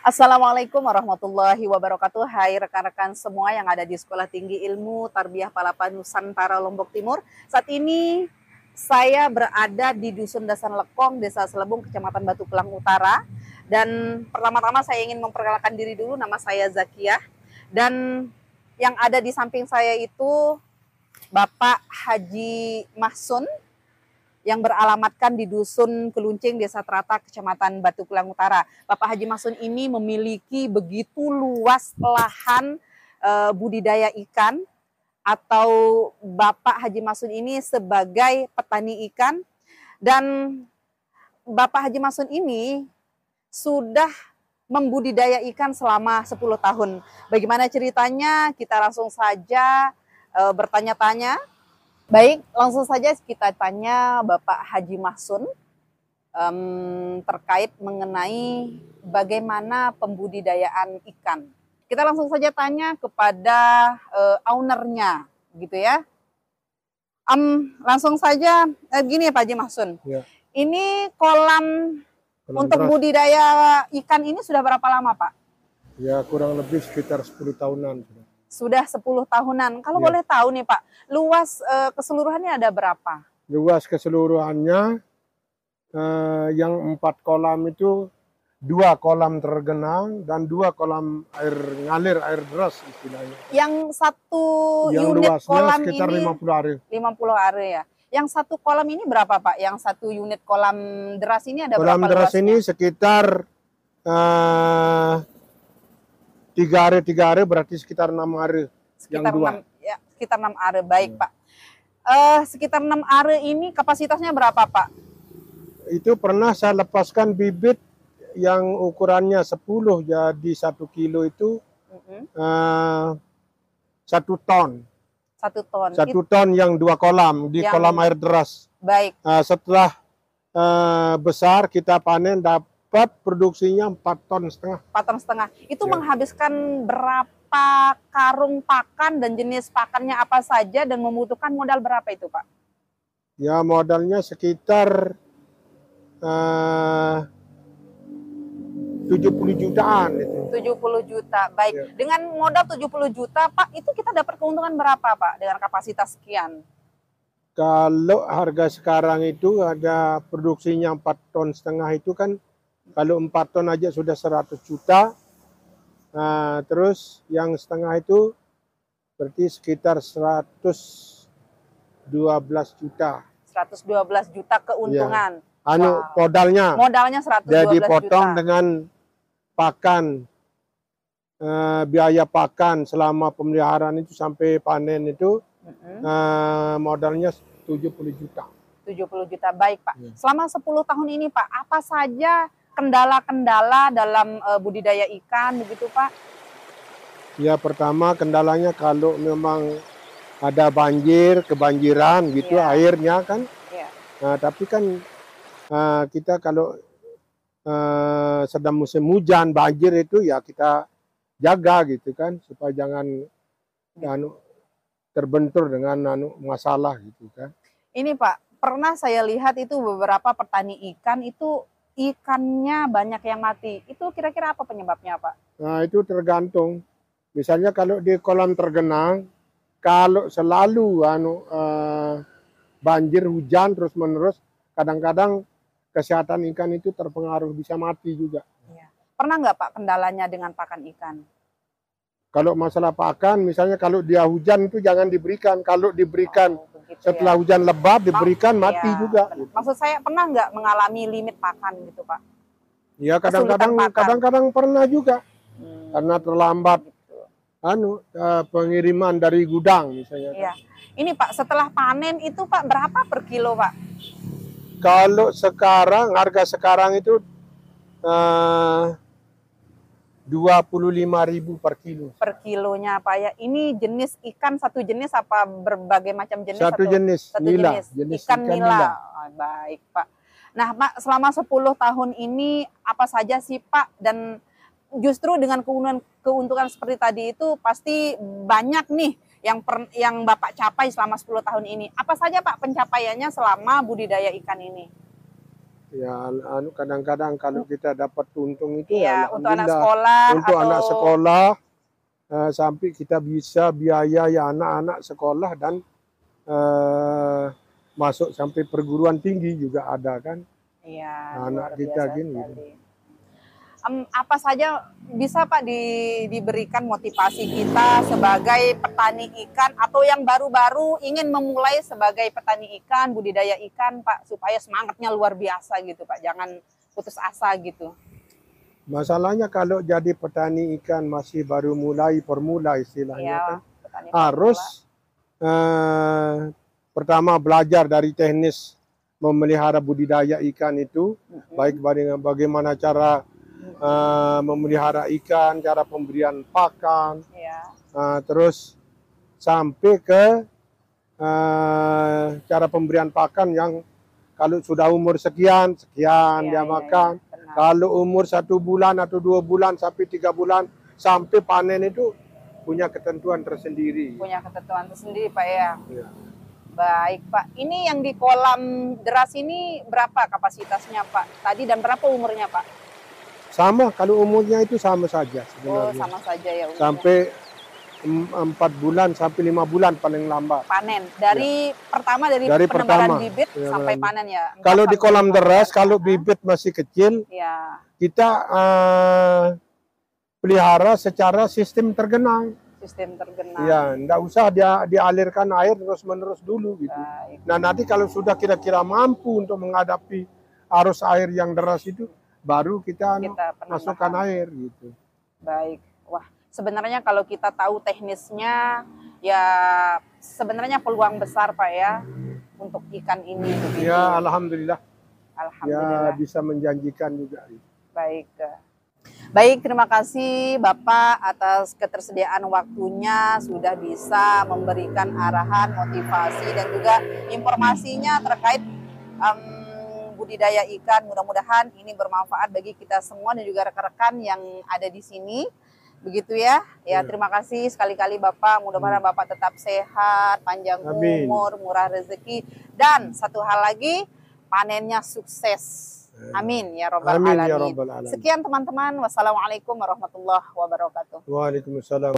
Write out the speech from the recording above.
Assalamualaikum warahmatullahi wabarakatuh. Hai rekan-rekan semua yang ada di Sekolah Tinggi Ilmu Tarbiyah Palapa Nusantara Lombok Timur. Saat ini saya berada di Dusun Dasan Lekong, Desa Selebung, Kecamatan Batu Kelang Utara. Dan pertama-tama saya ingin memperkenalkan diri dulu, nama saya Zakiah. Dan yang ada di samping saya itu Bapak Haji Mahsun, yang beralamatkan di Dusun Keluncing, Desa Terata, Kecamatan Batu Kelang Utara. Bapak Haji Masun ini memiliki begitu luas lahan budidaya ikan, atau Bapak Haji Masun ini sebagai petani ikan. Dan Bapak Haji Masun ini sudah membudidaya ikan selama 10 tahun. Bagaimana ceritanya? Kita langsung saja bertanya-tanya. Baik, langsung saja kita tanya Bapak Haji Mahsun terkait mengenai bagaimana pembudidayaan ikan. Kita langsung saja tanya kepada ownernya, gitu ya. Langsung saja, gini ya Pak Haji Mahsun. Ya. Ini kolam untuk beras. budidaya ikan ini sudah berapa lama Pak? Ya kurang lebih sekitar 10 tahunan. Sudah 10 tahunan. Kalau Ya. boleh tahu nih Pak, luas keseluruhannya ada berapa? Luas keseluruhannya yang 4 kolam itu 2 kolam tergenang dan 2 kolam air ngalir, air deras istilahnya. Yang satu Yang unit luasnya kolam sekitar ini 50 are. 50 are ya. Yang satu kolam ini berapa Pak? Yang satu unit kolam deras ini ada Kolam berapa deras luasnya? ini sekitar 3 are berarti sekitar 6 are. Sekitar yang 6, ya, sekitar 6 are. Baik Pak. Sekitar 6 are ini kapasitasnya berapa Pak? Itu pernah saya lepaskan bibit yang ukurannya 10, jadi 1 kilo itu 1 ton. 1 ton. 1 ton yang 2 kolam di kolam air deras. Baik. Setelah besar kita panen dapat produksinya 4 ton setengah. 4 ton setengah. Itu Ya. menghabiskan berapa karung pakan dan jenis pakannya apa saja dan membutuhkan modal berapa itu Pak? Ya modalnya sekitar 70 jutaan itu. 70 juta. Baik. Ya. Dengan modal 70 juta, Pak, itu kita dapat keuntungan berapa, Pak, dengan kapasitas sekian? Kalau harga sekarang itu ada produksinya 4 ton setengah itu kan, kalau 4 ton aja sudah 100 juta. Terus yang setengah itu berarti sekitar 112 juta. 112 juta keuntungan. Ya. Wow. Modalnya. Modalnya 112 Jadi potong juta. dengan pakan, biaya pakan selama pemeliharaan itu sampai panen itu modalnya 70 juta. 70 juta, baik Pak. Ya. Selama 10 tahun ini Pak, apa saja kendala-kendala dalam budidaya ikan begitu Pak? Ya pertama kendalanya kalau memang ada banjir, kebanjiran gitu Ya. airnya kan. Ya. Tapi kan kita kalau sedang musim hujan, banjir itu ya kita jaga gitu kan, supaya jangan terbentur dengan masalah gitu kan. Ini Pak, pernah saya lihat itu beberapa petani ikan itu ikannya banyak yang mati. Itu kira-kira apa penyebabnya Pak? Nah itu tergantung. Misalnya kalau di kolam tergenang, kalau selalu banjir hujan terus-menerus, kadang-kadang kesehatan ikan itu terpengaruh, bisa mati juga. Ya. Pernah nggak Pak kendalanya dengan pakan ikan? Kalau masalah pakan, misalnya kalau dia hujan itu jangan diberikan. Kalau diberikan setelah hujan lebat diberikan mati juga. Maksud saya pernah nggak mengalami limit pakan gitu Pak? Ya kadang-kadang pernah juga. Karena terlambat pengiriman dari gudang misalnya. Iya. Ini Pak, setelah panen itu Pak berapa per kilo Pak? Kalau sekarang, harga sekarang itu 25.000 per kilo. Per kilonya Pak ya. Ini jenis ikan satu jenis apa berbagai macam jenis? Satu jenis, nila. Jenis ikan nila. Oh, baik Pak. Nah Pak, selama 10 tahun ini apa saja sih Pak? Dan justru dengan keuntungan seperti tadi itu pasti banyak nih yang Bapak capai selama 10 tahun ini. Apa saja Pak pencapaiannya selama budidaya ikan ini? Ya, kadang-kadang kalau kita dapat untung itu Iya, ya untuk anak alhamdulillah. sekolah Untuk atau anak sekolah sampai kita bisa biayai anak-anak sekolah dan masuk sampai perguruan tinggi juga ada kan. iya, luar Anak kita biasa gini. sekali. Apa saja bisa Pak diberikan motivasi kita sebagai petani ikan atau yang baru-baru ingin memulai sebagai petani ikan, budidaya ikan Pak, supaya semangatnya luar biasa gitu Pak, jangan putus asa gitu. Masalahnya kalau jadi petani ikan masih baru mulai permula istilahnya Iya, kan, petani harus pertama belajar dari teknis memelihara budidaya ikan itu, baik bagaimana cara memelihara ikan, cara pemberian pakan, Iya. terus sampai ke cara pemberian pakan yang kalau sudah umur sekian Iya, dia iya, makan. iya, benar. Kalau umur 1 bulan atau 2 bulan sampai 3 bulan sampai panen itu punya ketentuan tersendiri. Punya ketentuan tersendiri Pak ya. Ya. Baik Pak, ini yang di kolam deras ini berapa kapasitasnya Pak tadi dan berapa umurnya Pak? Sama, kalau umurnya itu sama saja Oh, sebenarnya. sama saja ya umurnya. Sampai 4 bulan sampai 5 bulan paling lambat. Panen dari pertama dari Dari penebaran pertama, bibit sampai panen ya. Kalau di kolam deras, kalau bibit bibit masih kecil, ya, kita pelihara secara sistem tergenang. sistem tergenang. Ya, enggak usah dialirkan air terus-menerus dulu gitu. Baik. Nah, nanti kalau sudah kira-kira mampu untuk menghadapi arus air yang deras itu, baru kita masukkan air gitu. Baik. Wah, sebenarnya kalau kita tahu teknisnya, ya sebenarnya peluang besar Pak ya untuk ikan ini. Begitu. Ya, alhamdulillah. Alhamdulillah. Ya, bisa menjanjikan juga. Baik. Baik, terima kasih Bapak atas ketersediaan waktunya sudah bisa memberikan arahan, motivasi dan juga informasinya terkait budidaya ikan. Mudah-mudahan ini bermanfaat bagi kita semua dan juga rekan-rekan yang ada di sini. Begitu ya. Ya, terima kasih sekali-kali Bapak. Mudah-mudahan Bapak tetap sehat, panjang umur, murah rezeki dan satu hal lagi, panennya sukses. Amin ya robbal alamin. Sekian teman-teman. Wassalamualaikum warahmatullahi wabarakatuh. Waalaikumsalam.